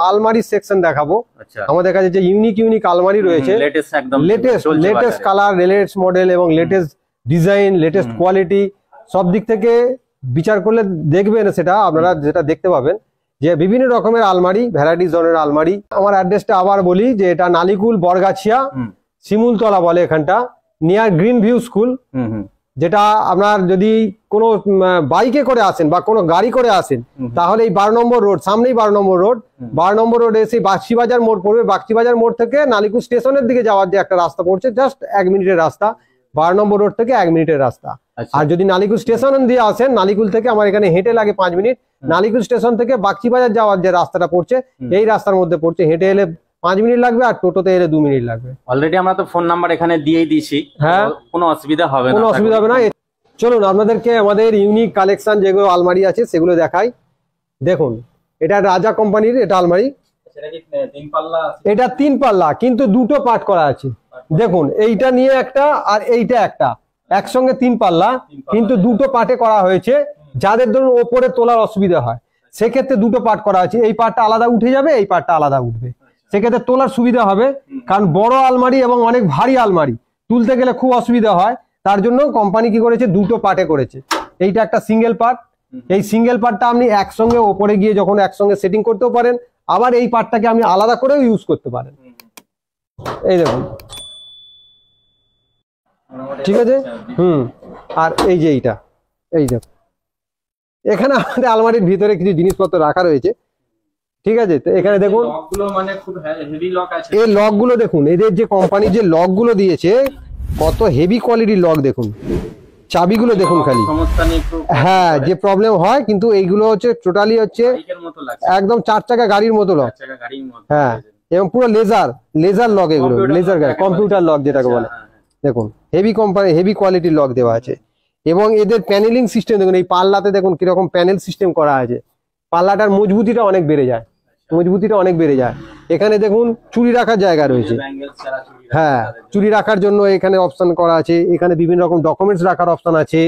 আলমারি সেকশন দেখাবো। আমাদের কাছে যে ইউনিক আলমারি রয়েছে, লেটেস্ট কালার, লেটেস্ট মডেল এবং লেটেস্ট ডিজাইন, লেটেস্ট কোয়ালিটি, সব দিক থেকে বিচার করলে দেখবেন সেটা আপনারা যেটা দেখতে পাবেন যে বিভিন্ন রকমের আলমারি, ভ্যারাইটিস ধরনের আলমারি। আমার অ্যাড্রেসটা আবার বলি যে এটা নালিকুল, বরগাছিয়া, শিমুলতলা বলে এখানটা, নিয়ার গ্রিন ভিউ স্কুল। যেটা আপনার যদি কোনো বাইকে করে আসেন বা কোনো গাড়ি করে আসেন তাহলে এই 12 নম্বর রোড, সামনেই 12 নম্বর রোড, 12 নম্বর রোডে এসে বাগচি বাজার মোড় পড়বে। বাগচি বাজার মোড় থেকে নালিকুল স্টেশনের দিকে যাওয়ার যে একটা রাস্তা পড়ছে, জাস্ট 1 মিনিটের রাস্তা, 12 নম্বর রোড থেকে 1 মিনিটের রাস্তা। আর যদি নালিকুল স্টেশন দিয়ে আসেন, নালিকুল থেকে আমার এখানে হেঁটে লাগে 5 মিনিট, নালিকুল স্টেশন থেকে বাগচি বাজার যাওয়ার যে রাস্তাটা পড়ছে এই রাস্তার মধ্যে পড়ছে, হেঁটে এলে 5 মিনিট লাগবে আর টোটোতে এলে 2 মিনিট লাগবে। অলরেডি আমরা তো ফোন নাম্বার এখানে দিয়েই দিয়েছি, হ্যাঁ কোনো অসুবিধা হবে না, কোনো অসুবিধা হবে না। চলুন আপনাদেরকে আমাদের ইউনিক কালেকশন যেগুলো আলমারি আছে সেগুলো দেখাই। দেখুন এটা রাজা কোম্পানির এটা আলমারি, এটা 3 পাল্লা কিন্তু দুটো পার্ট করা আছে। দেখুন এইটা নিয়ে একটা আর এইটা একটা, একসঙ্গে 3 পাল্লা কিন্তু দুটো পার্টে করা হয়েছে। যাদের ধরুন ওপরে তোলার অসুবিধা হয় সেক্ষেত্রে দুটো পার্ট করা আছে, এই পার্টটা আলাদা উঠে যাবে, এই পার্টটা আলাদা উঠবে, সেক্ষেত্রে তোলার সুবিধা হবে। কারণ বড় আলমারি এবং অনেক ভারী আলমারি তুলতে গেলে খুব অসুবিধা হয়, তার জন্য কোম্পানি কি করেছে দুটো পার্টে করেছে। এইটা একটা সিঙ্গেল পার্ট, এই সিঙ্গেল পার্টটা আপনি একসঙ্গে ওপরে গিয়ে যখন একসঙ্গে সেটিং করতেও পারেন, আবার এই পার্টটাকে আপনি আলাদা করেও ইউজ করতে পারেন। এই দেখুন, ঠিক আছে। আর এই যে এইটা, এই দেখুন এখানে আমাদের আলমারির ভিতরে কিছু জিনিসপত্র রাখা রয়েছে, ঠিক আছে। তো এখানে দেখুন এই লকগুলো দেখুন, এদের যে কোম্পানি যে লকগুলো দিয়েছে কত হেভি কোয়ালিটির লক দেখুন, চাবিগুলো দেখুন খালি। হ্যাঁ যে প্রবলেম হয় কিন্তু এইগুলো হচ্ছে টোটালি হচ্ছে একদম 4 চাকা গাড়ির মতো লক। হ্যাঁ এবং পুরো লেজার লক, এগুলো লেজার গাড়ি কম্পিউটার লক যেটাকে বলে। দেখুন হেভি কোম্পানি, হেভি কোয়ালিটির লক দেওয়া আছে। এবং এদের প্যানেলিং সিস্টেম দেখুন, এই পাল্লাতে দেখুন কিরকম প্যানেল সিস্টেম করা আছে, পাল্লাটার মজবুতিটা অনেক বেড়ে যায়, এখানে দেখুন চুরি রাখার জায়গা রয়েছে, হ্যাঁ চুরি রাখার জন্য এখানে অপশন করা আছে। এখানে বিভিন্ন রকম ডকুমেন্টস রাখার অপশন আছে,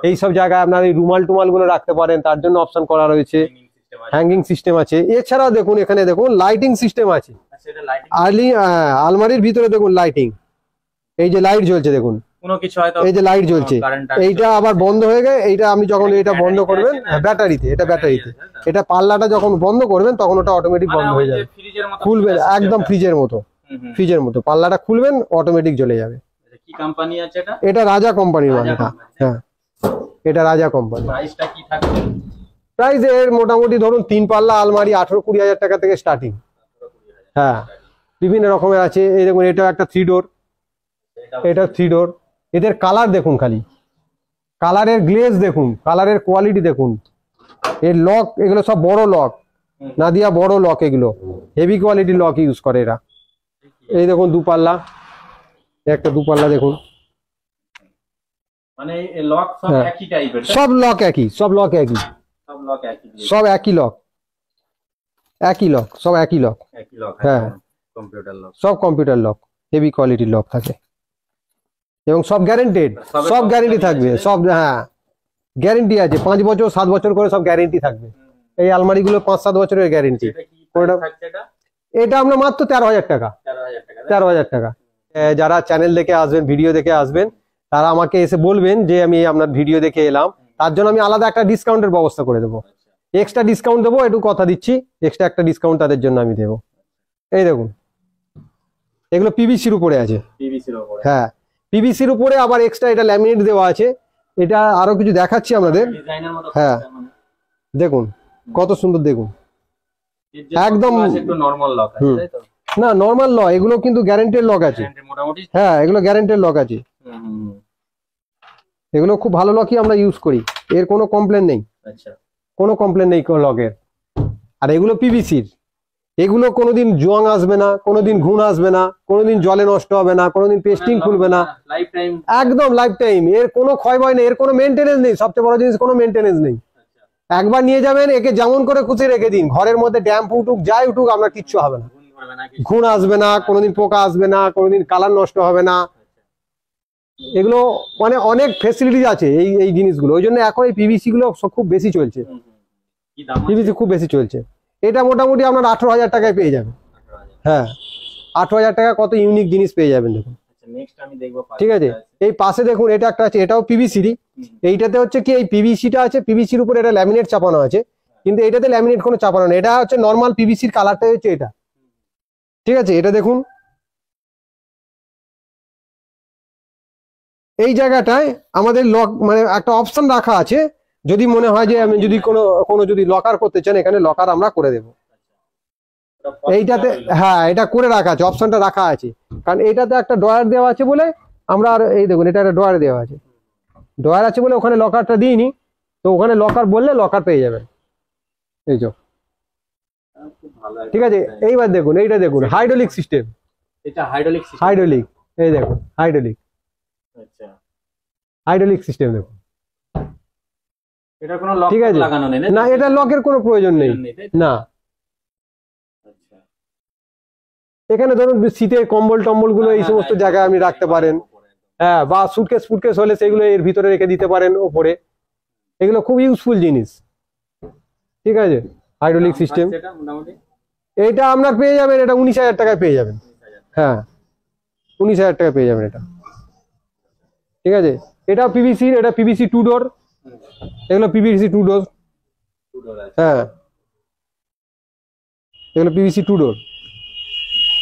এই সব জায়গায় আপনার এই রুমাল টুমাল গুলো রাখতে পারেন তার জন্য অপশন করা রয়েছে, হ্যাঙ্গিং সিস্টেম আছে। এছাড়াও দেখুন এখানে দেখুন লাইটিং সিস্টেম আছে, আলমারির ভিতরে দেখুন লাইটিং, এই যে লাইট জ্বলছে দেখুন, এই যে লাইট জ্বলছে, এইটা আবার বন্ধ হয়ে গেলে এইটা আপনি যখন এটা বন্ধ করবেন ব্যাটারিতে, এটা পাল্লাটা যখন বন্ধ করবেন তখন ওটা অটোমেটিক বন্ধ হয়ে যাবে, খুলবে একদম ফ্রিজের মতো পাল্লাটা খুলবেন অটোমেটিক জ্বলে যাবে। কি কোম্পানি আছে এটা? এটা রাজা কোম্পানির মাল, হ্যাঁ এটা রাজা কোম্পানি। প্রাইসটা কি থাকবে? প্রাইস এর মোটামুটি ধরুন 3 পাল্লা আলমারি 18-20 হাজার টাকা থেকে স্টার্টিং। হ্যাঁ বিভিন্ন রকমের আছে। এই দেখুন এটা একটা 3 ডোর, এটা 3 ডোর। এদের কালার দেখুন খালি, কালারের গ্লেজ দেখুন, কালারের কোয়ালিটি দেখুন, এর লক এগুলো সব বড় লক, নাদিয়া বড় লক, এগুলো হেভি কোয়ালিটির লক ইউজ করে এরা। এই দেখুন 2 পাল্লা, একটা 2 পাল্লা দেখুন, মানে এই লক সব একই টাইপের, সব লক একই, সব একই লক, সব একই লক, হ্যাঁ কম্পিউটার লক, সব কম্পিউটার লক, হেভি কোয়ালিটির লক থাকে এবং সব গ্যারান্টেড, সব গ্যারান্টি থাকবে, সব হ্যাঁ গ্যারান্টি আছে, 5 বছর 7 বছর করে সব গ্যারান্টি থাকবে। এই আলমারিগুলো 5-7 বছরের গ্যারান্টি। এটা আমরা মাত্র 13,000 টাকা, 13,000 টাকা। যারা চ্যানেল দেখে আসবেন, ভিডিও দেখে আসবেন, তারা আমাকে এসে বলবেন যে আমি আপনার ভিডিও দেখে এলাম, তার জন্য আমি আলাদা একটা ডিসকাউন্টের ব্যবস্থা করে দেবো, এক্সট্রা ডিসকাউন্ট দেবো, একটু কথা দিচ্ছি, এক্সট্রা একটা ডিসকাউন্ট তাদের জন্য আমি দেবো। এই দেখুন এগুলো পিভিসির উপরে আছে, হ্যাঁ পিভিসির উপরে আবার এক্সট্রা এটা ল্যামিনেট দেওয়া আছে। এটা আরো কিছু দেখাচ্ছি আপনাদের, হ্যাঁ দেখুন কত সুন্দর, দেখুন একদম না নর্মাল লক, এগুলো কিন্তু গ্যারান্টেড লক আছে, হ্যাঁ এগুলো গ্যারান্টেড লক আছে, এগুলো খুব ভালো লকই আমরা ইউজ করি, এর কোনো কমপ্লেন নেই, কোনো কমপ্লেন নেই লকের। আর এগুলো পিভিসির, এগুলো কোনোদিন জং আসবে না, কোনোদিন ঘুণ আসবে না, কোনোদিন জলে নষ্ট হবে না, কোনোদিন পেস্টিং খুলবে না, একদম লাইফ টাইম, এর কোনো ক্ষয় ভয় নেই, এর কোনো মেনটেনেন্স নেই, সবচেয়ে বড় জিনিস কোনো মেনটেনেন্স নেই। একবার নিয়ে যাবেন, একে যেমন করে খুশি রেখে দিন, ঘরের মধ্যে ড্যাম্প উঠুক যাই উঠুক আপনার কিচ্ছু হবে না, ঘুণ আসবে না, কোনোদিন পোকা আসবে না, কোনোদিন কালার নষ্ট হবে না। এগুলো মানে অনেক ফেসিলিটিস আছে এই জিনিসগুলো, ওই জন্য এখন এই পিভিসি গুলো খুব বেশি চলছে, পিভিসি খুব বেশি চলছে। এটা মোটামুটি আপনার 18,000 টাকায় পেয়ে যাবেন। হ্যাঁ 18,000 টাকা কত ইউনিক জিনিস পেয়ে যাবেন দেখুন। ঠিক আছে, এই পাশে দেখুন এটা একটা আছে, এটাও পিভিসিরই। এইটাতে হচ্ছে কি এই পিভিসিটা আছে, পিভিসির উপরে এটা ল্যামিনেট চাপানো আছে, কিন্তু এটাতে ল্যামিনেট কোনো চাপানো নেই, এটা হচ্ছে নর্মাল পিভিসির কালারটা হচ্ছে এটা। ঠিক আছে, এটা দেখুন এই জায়গাটায় আমাদের লক মানে একটা অপশন রাখা আছে, যদি মনে হয় যে আমি যদি কোনো যদি লকার করতে চান এখানে লকার আমরা করে দেব এইটাতে। হ্যাঁ এটা করে রাখা আছে, অপশনটা রাখা আছে, কারণ এইটাতে একটা ড্রয়ার দেওয়া আছে বলে আমরা আর এই দেখুন এটা একটা ড্রয়ার দেওয়া আছে, ড্রয়ার আছে বলে ওখানে লকারটা দিইনি, তো ওখানে লকার বললে লকার পেয়ে যাবেন এই যে। ঠিক আছে, এইবার দেখুন এইটা দেখুন হাইড্রোলিক সিস্টেম, এটা হাইড্রোলিক হাইড্রোলিক, এই দেখুন হাইড্রোলিক। আচ্ছা হাইড্রোলিক সিস্টেম দেখুন, এটা কোনো লক লাগানো নেই না, এটা লকের কোনো প্রয়োজন নেই না। আচ্ছা এখানে ধরুন শীতের কম্বল টম্বল গুলো এই সমস্ত জায়গায় আপনি রাখতে পারেন, হ্যাঁ, বা সুটকেস ফুটকেস হলে সেগুলো এর ভিতরে রেখে দিতে পারেন ওপরে, এগুলো খুব ইউজফুল জিনিস। ঠিক আছে, হাইড্রোলিক সিস্টেম এটা আপনার পেয়ে যাবেন, এটা 19,000 টাকায় পেয়ে যাবেন। হ্যাঁ 19,000 টাকায় পেয়ে যাবেন এটা। ঠিক আছে, এটা পিভিসির, এটা পিভিসি 2 ডোর, এগুলো পিভিসি 2 ডোর। হ্যাঁ এগুলো পিভিসি 2 ডোর।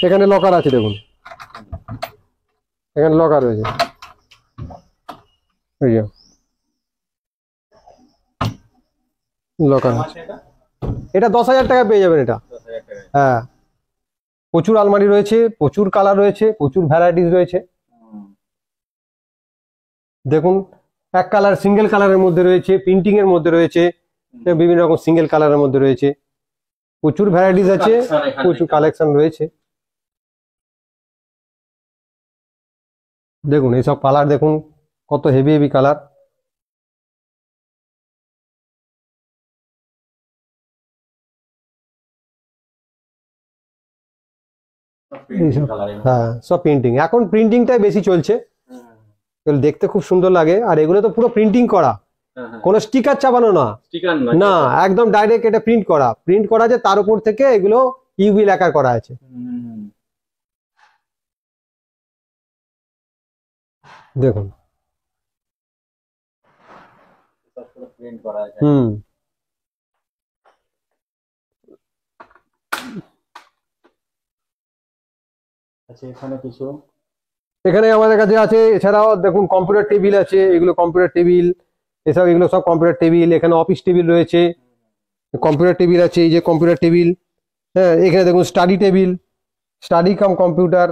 এখানে লকার আছে দেখুন, এখানে লকার রয়েছে, লকার আছে। এটা 10,000 টাকা পেয়ে যাবেন এটা। হ্যাঁ প্রচুর আলমারি রয়েছে, প্রচুর কালার রয়েছে, প্রচুর ভ্যারাইটিস রয়েছে। দেখুন এক কালার সিঙ্গেল কালারের মধ্যে রয়েছে, প্রিন্টিং এর মধ্যে রয়েছে, বিভিন্ন রকম সিঙ্গেল কালারের মধ্যে রয়েছে, প্রচুর ভ্যারাইটিস আছে, প্রচুর কালেকশন রয়েছে। দেখুন এইসব কালার দেখুন কত হেভি হেভি কালার। হ্যাঁ সব প্রিন্টিং, এখন প্রিন্টিংটাই বেশি চলছে, দেখতে খুব সুন্দর লাগে। আর এগুলো তো পুরো প্রিন্টিং করা, কোনো স্টিকার চাপানো না, না একদম ডাইরেক্ট এটা প্রিন্ট করা আছে, তার উপর থেকে এগুলো ইউভি লেখার করা আছে। দেখুন এখানে আমাদের কাছে আছে, এছাড়াও দেখুন কম্পিউটার টেবিল আছে, এগুলো কম্পিউটার টেবিল, এসব এগুলো সব কম্পিউটার টেবিল। এখানে অফিস টেবিল রয়েছে, কম্পিউটার টেবিল আছে, এই যে কম্পিউটার টেবিল। হ্যাঁ এখানে দেখুন study table, study cum computer,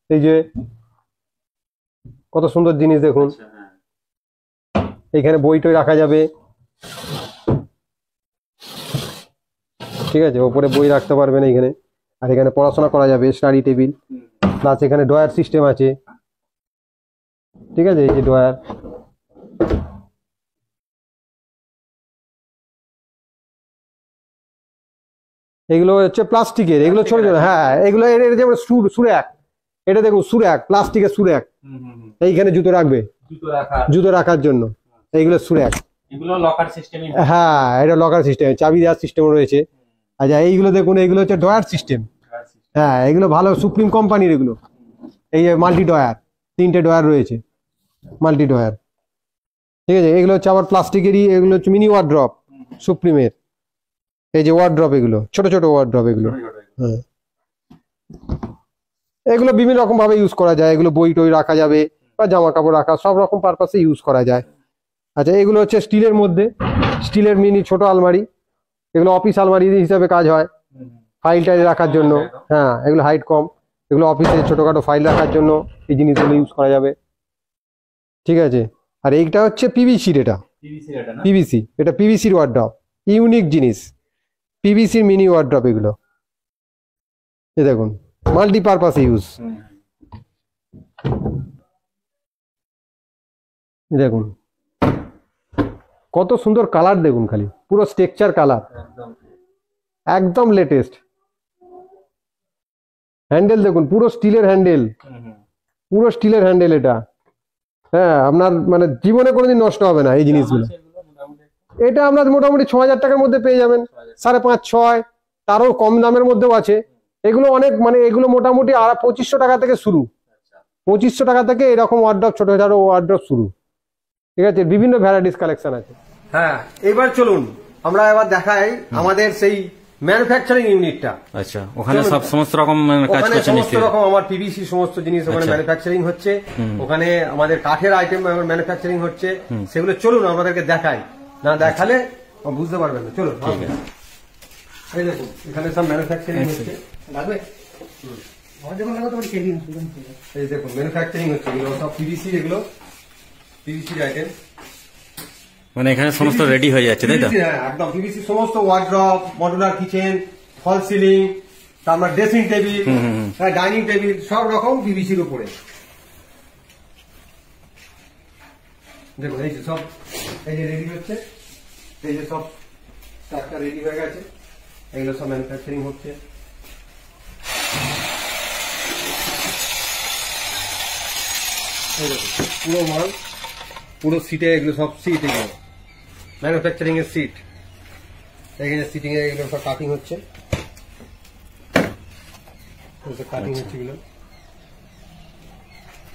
এই যে কত সুন্দর জিনিস দেখুন। এখানে বই টই রাখা যাবে, ঠিক আছে, ওপরে বই রাখতে পারবেন এইখানে, আর এখানে পড়াশোনা করা যাবে, স্টাডি টেবিল। প্লাস এখানে ড্রয়ার সিস্টেম আছে, ঠিক আছে, এই যে ড্রয়ার। এগুলো হচ্ছে প্লাস্টিকের, এগুলো ছোট ছোট, হ্যাঁ এগুলো যেমন সুর‍্যাক, এটা দেখুন সুর‍্যাক, প্লাস্টিকের সুর‍্যাক, এইখানে জুতো রাখবে, জুতো রাখার জন্য এইগুলো সুর‍্যাক। এগুলো লকার সিস্টেম, হ্যাঁ এটা লকার সিস্টেম, চাবি দেওয়ার সিস্টেম রয়েছে। আচ্ছা এইগুলো দেখুন, এগুলো হচ্ছে ড্রয়ার সিস্টেম। হ্যাঁ এগুলো ভালো সুপ্রিম কোম্পানির, এগুলো এই যে মাল্টি ড্রয়ার, 3টে ড্রয়ার রয়েছে, মাল্টি ড্রয়ার। ঠিক আছে, এগুলো হচ্ছে আবার প্লাস্টিকেরই, এগুলো হচ্ছে মিনি ওয়ার্ড্রপ সুপ্রিমের, এই যে ওয়ার্ড্রপ, এগুলো ছোট ছোট ওয়ার্ড্রপ এগুলো। হ্যাঁ এগুলো বিভিন্ন রকম ভাবে ইউজ করা যায়, এগুলো বই টই রাখা যাবে বা জামা কাপড় রাখা, সব রকম পারপাসে ইউজ করা যায়। আচ্ছা এগুলো হচ্ছে স্টিলের মধ্যে, স্টিলের মিনি ছোট আলমারি, এগুলো অফিস আলমারি হিসাবে কাজ হয়, ফাইল টাইল রাখার জন্য। হ্যাঁ এগুলো হাইট কম, এগুলো অফিসে ছোটখাটো ফাইল রাখার জন্য এই জিনিসগুলো ইউজ করা যাবে। ঠিক আছে, আর এইটা হচ্ছে পিভিসির, এটা পিভিসি, এটা পিভিসির ওয়ার্ড্রপ, ইউনিক জিনিস, পিভিসির মিনি ওয়ার্ড্রপ এগুলো। এই দেখুন মাল্টিপারপাস ইউজ। দেখুন কত সুন্দর কালার, দেখুন খালি পুরো স্ট্রাকচার কালার, একদম লেটেস্ট। হ্যান্ডেল দেখুন পুরো স্টিলের হ্যান্ডেল, পুরো স্টিলের হ্যান্ডেল এটা। হ্যাঁ আপনার মানে জীবনে কোনোদিন নষ্ট হবে না এই জিনিসগুলো। এটা আপনার মোটামুটি 6,000 টাকার মধ্যে পেয়ে যাবেন, 5.5, 6। তারও কম দামের মধ্যেও আছে। এগুলো অনেক মানে এগুলো মোটামুটি 2500 টাকা থেকে শুরু, 2500 টাকা থেকে এরকম ওয়ার্ড্রপ, ছোট ছোট ওয়ার্ড্রপ শুরু। ঠিক আছে, বিভিন্ন ভ্যারাইটিস কালেকশন আছে। হ্যাঁ, এবার চলুন আমরা এবার দেখাই আমাদের সেই ম্যানুফ্যাকচারিং ইউনিটটা। আচ্ছা, ওখানে সব সমস্ত রকম কাজ করছেন? সমস্ত রকম আমার পিভিসি সমস্ত জিনিস ওখানে ম্যানুফ্যাকচারিং হচ্ছে। ওখানে আমাদের কাঠের আইটেম ম্যানুফ্যাকচারিং হচ্ছে, সেগুলো চলুন আমাদেরকে দেখাই, না দেখালে বুঝতে পারবেন না। চলুন, এই দেখুন এখানে সব ম্যানুফ্যাকচারিং হচ্ছে। লাগবে? এই দেখুন ম্যানুফ্যাকচারিং হচ্ছে, এগুলো সব পিভিসি, এগুলো পিভিসির আইটেম। মানে এখানে সমস্ত রেডি হয়ে যাচ্ছে, তাই তো? হ্যাঁ, একদম পিভিসি সমস্ত ওয়ার্ড্রপ, মডুলার কিচেন, ফল সিলিং, তারপর ড্রেসিং টেবিল, ডাইনিং টেবিল, সব রকম পিভিসির উপরে। দেখুন এই যে সব, এই যে রেডি হচ্ছে, এই যে সব স্টাকটা রেডি হয়ে গেছে, এগুলো সব ম্যানুফ্যাকচারিং হচ্ছে। এই দেখুন পুরো মাল, পুরো সিটে, এগুলো সব সিট, এগুলো ম্যানুফ্যাকচারিং এর সিট। এখানে সিটিং এ এগুলো সব কাটিং হচ্ছে, কাটিং হচ্ছে এগুলো।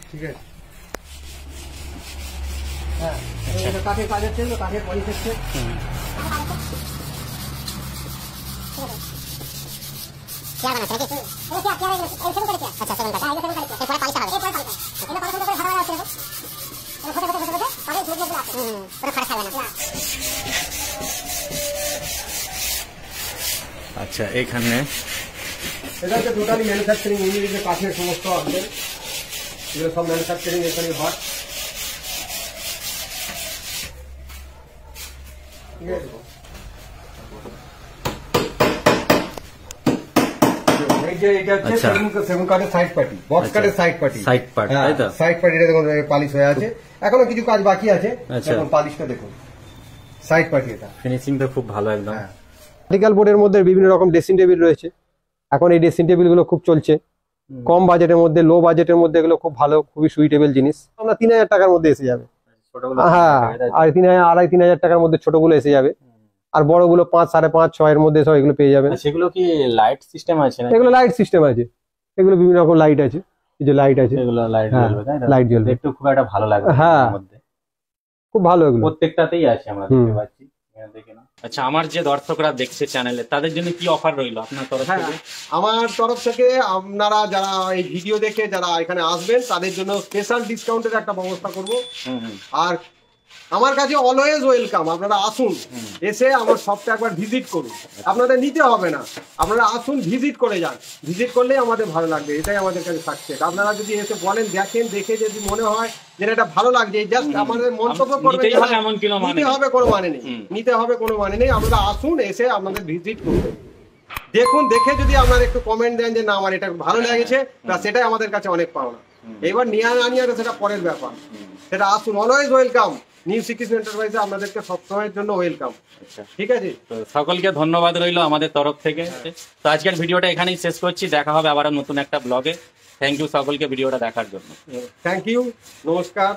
ঠিক আছে, হ্যাঁ, কাঠের কাজ হচ্ছে, কাঠের পলিশ হচ্ছে। আচ্ছা, এখানে এটা হচ্ছে টোটালি ম্যানুফ্যাকচারিং ইউনিট, কাঠের সমস্ত আছে, এগুলো সব ম্যানুফ্যাকচারিং এখানে হয়। ঠিক আছে, এটা হচ্ছে সেগুন কাঠের সাইড পার্টি, বক্স কাঠের সাইড পার্টি, সাইড পার্ট, তাই তো? সাইড পার্টিটা দেখুন পালিশ হয়ে আছে, এখনো কিছু কাজ বাকি আছে। এখন পালিশটা দেখুন, সাইড পার্টি, এটা ফিনিশিংটা খুব ভালো একদম। পার্টিকেল বোর্ডের মধ্যে বিভিন্ন রকম ড্রেসিং টেবিল রয়েছে। এখন এই ড্রেসিং টেবিল গুলো খুব চলছে, কম বাজেটের মধ্যে, লো বাজেটের মধ্যে, এগুলো খুব ভালো, খুবই সুইটেবল জিনিস। আমরা 3000 টাকার মধ্যে এসে যাবে। হ্যাঁ, আর 3000-2500 টাকার মধ্যে ছোটগুলো এসে যাবে, আর বড়গুলো 5, 5.5, 6 এর মধ্যে সব এগুলো পেয়ে যাবেন। সেগুলো কি লাইট সিস্টেম আছে? এগুলো লাইট সিস্টেম আছে, এগুলো বিভিন্ন রকম লাইট আছে, এই যে লাইট আছে, এগুলো লাইট জ্বলবে, তাই না? লাইট জ্বলবে, একটু খুব একটা ভালো লাগবে। হ্যাঁ, খুব ভালো, এগুলো প্রত্যেকটাতেই আছে, আমরা দেখতে পাচ্ছি। আচ্ছা, আমার যে দর্শকরা দেখছে চ্যানেলে, তাদের জন্য কি অফার রইলো আপনার তরফ থেকে? আমার তরফ থেকে আপনারা যারা এই ভিডিও দেখে যারা এখানে আসবেন, তাদের জন্য স্পেশাল ডিসকাউন্টের একটা ব্যবস্থা করব। আর আমার কাছে অলওয়েজ ওয়েলকাম, আপনারা আসুন, এসে আমার শপটা একবার ভিজিট করুন। আপনাদের নিতে হবে না, আপনারা আসুন, ভিজিট করে যান। ভিজিট করলেই আমাদের ভালো লাগবে, এটাই আমাদের কাছে সাকসেস। আপনারা যদি এসে বলেন, দেখেন, দেখে যদি মনে হয় যে এটা ভালো লাগছে, জাস্ট আমাদের মন্তব্য করবেন, নিতে হবে কোনো মানে নেই, নিতে হবে কোনো মানে নেই। আপনারা আসুন, এসে আপনাদের ভিজিট করবেন, দেখুন, দেখে যদি আপনারা একটু কমেন্ট দেন যে না আমার এটা ভালো লেগেছে, সেটাই আমাদের কাছে অনেক পাওনা। এবার নিয়ে না নিয়ে সেটা পরের ব্যাপার, সেটা আসুন, অলওয়েজ ওয়েলকাম। নিউ শ্রীকৃষ্ণ এন্টারপ্রাইজে আপনাদেরকে সবসময়ের জন্য ওয়েলকাম। ঠিক আছে, সকলকে ধন্যবাদ রইলো আমাদের তরফ থেকে। তো আজকের ভিডিওটা এখানেই শেষ করছি, দেখা হবে আবার নতুন একটা ব্লগে। থ্যাংক ইউ সকলকে ভিডিওটা দেখার জন্য। থ্যাংক ইউ, নমস্কার।